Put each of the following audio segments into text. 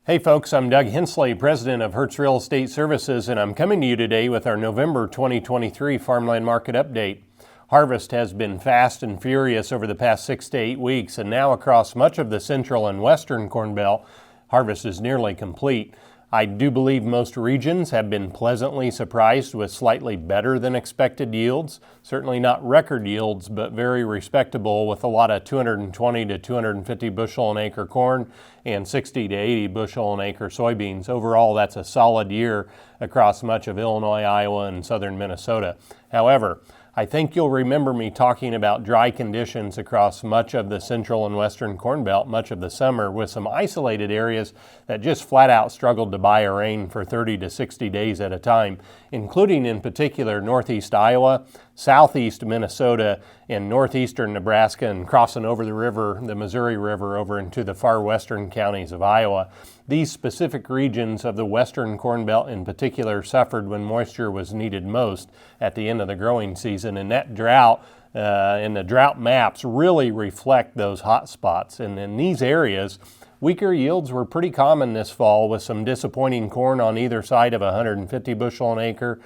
Hey folks, I'm Doug Hensley, president of Hertz Real Estate Services, and I'm coming to you today with our November 2023 farmland market update. Harvest has been fast and furious over the past 6 to 8 weeks, and now across much of the central and western Corn Belt, harvest is nearly complete. I do believe most regions have been pleasantly surprised with slightly better than expected yields. Certainly not record yields, but very respectable, with a lot of 220 to 250 bushel an acre corn and 60 to 80 bushel an acre soybeans. Overall, that's a solid year across much of Illinois, Iowa, and southern Minnesota. However, I think you'll remember me talking about dry conditions across much of the central and western Corn Belt much of the summer, with some isolated areas that just flat out struggled to buy a rain for 30 to 60 days at a time, including in particular northeast Iowa, southeast Minnesota, and northeastern Nebraska, and crossing over the river, the Missouri River, over into the far western counties of Iowa. These specific regions of the western Corn Belt in particular suffered when moisture was needed most at the end of the growing season, and that drought and the drought maps really reflect those hot spots. And in these areas, weaker yields were pretty common this fall, with some disappointing corn on either side of 150 bushel an acre,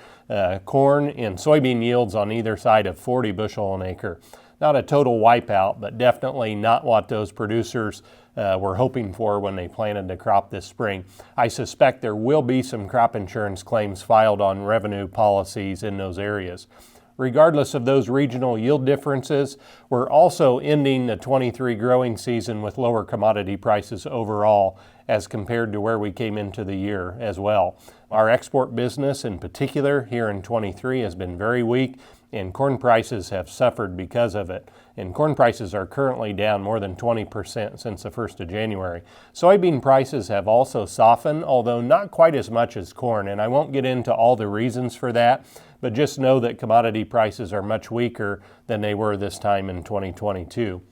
corn and soybean yields on either side of 40 bushel an acre. Not a total wipeout, but definitely not what those producers were hoping for when they planted the crop this spring. I suspect there will be some crop insurance claims filed on revenue policies in those areas. Regardless of those regional yield differences, we're also ending the 23 growing season with lower commodity prices overall as compared to where we came into the year as well. Our export business in particular here in 23 has been very weak, and corn prices have suffered because of it. And corn prices are currently down more than 20% since the 1st of January. Soybean prices have also softened, although not quite as much as corn, and I won't get into all the reasons for that, but just know that commodity prices are much weaker than they were this time in 2022.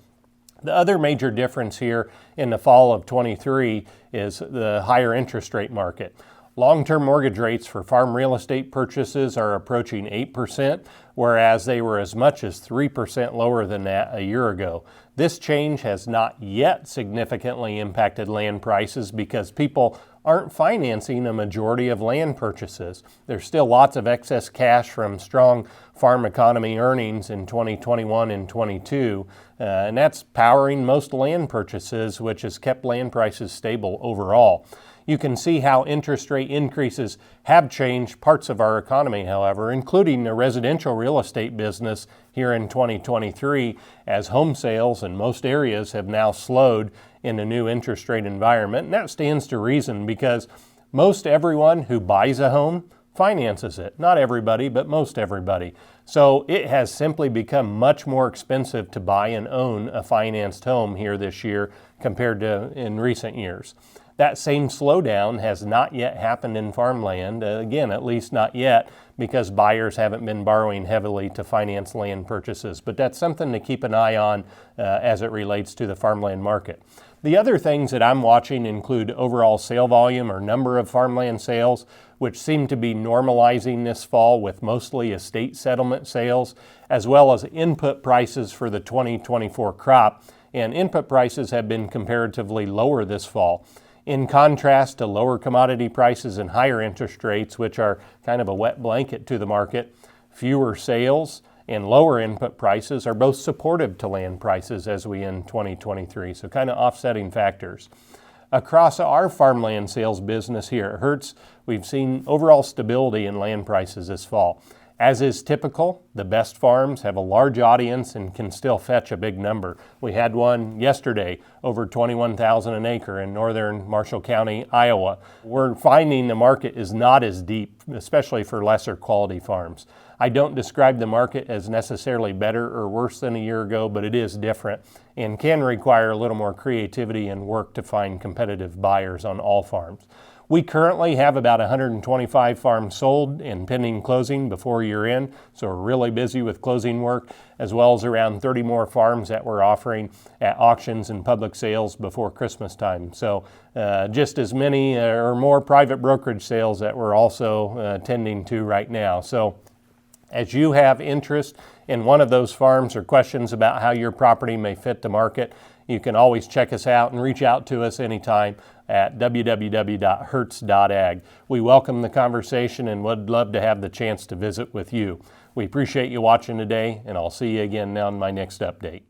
The other major difference here in the fall of 23 is the higher interest rate market. Long-term mortgage rates for farm real estate purchases are approaching 8%, whereas they were as much as 3% lower than that a year ago. This change has not yet significantly impacted land prices because people aren't financing a majority of land purchases. There's still lots of excess cash from strong farm economy earnings in 2021 and 22, and that's powering most land purchases, which has kept land prices stable overall. You can see how interest rate increases have changed parts of our economy, however, including the residential real estate business here in 2023, as home sales in most areas have now slowed in the new interest rate environment. And that stands to reason because most everyone who buys a home finances it. Not everybody, but most everybody. So it has simply become much more expensive to buy and own a financed home here this year compared to in recent years. That same slowdown has not yet happened in farmland, again, at least not yet, because buyers haven't been borrowing heavily to finance land purchases. But that's something to keep an eye on as it relates to the farmland market. The other things that I'm watching include overall sale volume or number of farmland sales, which seem to be normalizing this fall with mostly estate settlement sales, as well as input prices for the 2024 crop. And input prices have been comparatively lower this fall. In contrast to lower commodity prices and higher interest rates, which are kind of a wet blanket to the market, fewer sales and lower input prices are both supportive to land prices as we end 2023, so kind of offsetting factors. Across our farmland sales business here at Hertz, we've seen overall stability in land prices this fall. As is typical, the best farms have a large audience and can still fetch a big number. We had one yesterday, over 21,000 an acre in northern Marshall County, Iowa. We're finding the market is not as deep, especially for lesser quality farms. I don't describe the market as necessarily better or worse than a year ago, but it is different and can require a little more creativity and work to find competitive buyers on all farms. We currently have about 125 farms sold and pending closing before year end, so we're really busy with closing work, as well as around 30 more farms that we're offering at auctions and public sales before Christmas time. So just as many or more private brokerage sales that we're also tending to right now. So As you have interest in one of those farms or questions about how your property may fit the market, you can always check us out and reach out to us anytime at www.hertz.ag. We welcome the conversation and would love to have the chance to visit with you. We appreciate you watching today, and I'll see you again on my next update.